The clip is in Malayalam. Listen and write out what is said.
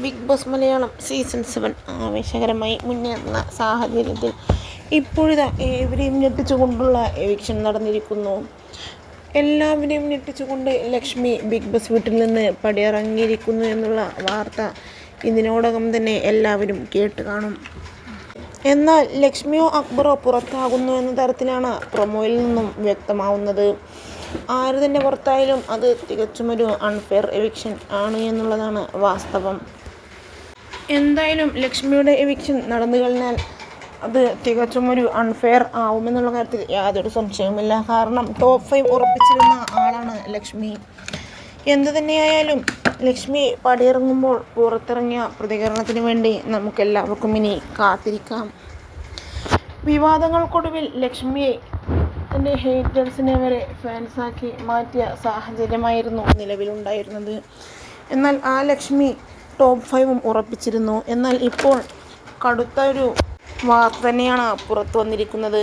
ബിഗ് ബോസ് മലയാളം സീസൺ 7 ആവേശകരമായി മുന്നേറുന്ന സാഹചര്യത്തിൽ ഇപ്പോഴിതാ ഏവരെയും ഞെട്ടിച്ചുകൊണ്ടുള്ള എവിക്ഷൻ നടന്നിരിക്കുന്നു. എല്ലാവരെയും ഞെട്ടിച്ചുകൊണ്ട് ലക്ഷ്മി ബിഗ് ബോസ് വീട്ടിൽ നിന്ന് പടിയിറങ്ങിയിരിക്കുന്നു എന്നുള്ള വാർത്ത ഇതിനോടകം തന്നെ എല്ലാവരും കേട്ട് കാണും. എന്നാൽ ലക്ഷ്മിയോ അക്ബറോ പുറത്താകുന്നു എന്ന തരത്തിലാണ് പ്രൊമോയിൽ നിന്നും വ്യക്തമാവുന്നത്. ആര് തന്നെ പുറത്തായാലും അത് തികച്ചുമൊരു അൺഫെയർ എവിക്ഷൻ ആണ് എന്നുള്ളതാണ് വാസ്തവം. എന്തായാലും ലക്ഷ്മിയുടെ എവിക്ഷൻ നടന്നു കഴിഞ്ഞാൽ അത് തികച്ചും ഒരു അൺഫെയർ ആവുമെന്നുള്ള കാര്യത്തിൽ യാതൊരു സംശയവുമില്ല. കാരണം ടോപ്പ് 5 ഉറപ്പിച്ചിരുന്ന ആളാണ് ലക്ഷ്മി. എന്തു തന്നെയായാലും ലക്ഷ്മി പടിയിറങ്ങുമ്പോൾ പുറത്തിറങ്ങിയ പ്രതികരണത്തിന് വേണ്ടി നമുക്കെല്ലാവർക്കും ഇനി കാത്തിരിക്കാം. വിവാദങ്ങൾക്കൊടുവിൽ ലക്ഷ്മിയെ തൻ്റെ ഹേറ്റേഴ്സിനെ വരെ ഫാൻസാക്കി മാറ്റിയ സാഹചര്യമായിരുന്നു നിലവിലുണ്ടായിരുന്നത്. എന്നാൽ ആ ലക്ഷ്മി ടോപ്പ് 5 ഉറപ്പിച്ചിരുന്നു. എന്നാൽ ഇപ്പോൾ കടുത്ത ഒരു വാർത്ത തന്നെയാണ് പുറത്തു വന്നിരിക്കുന്നത്.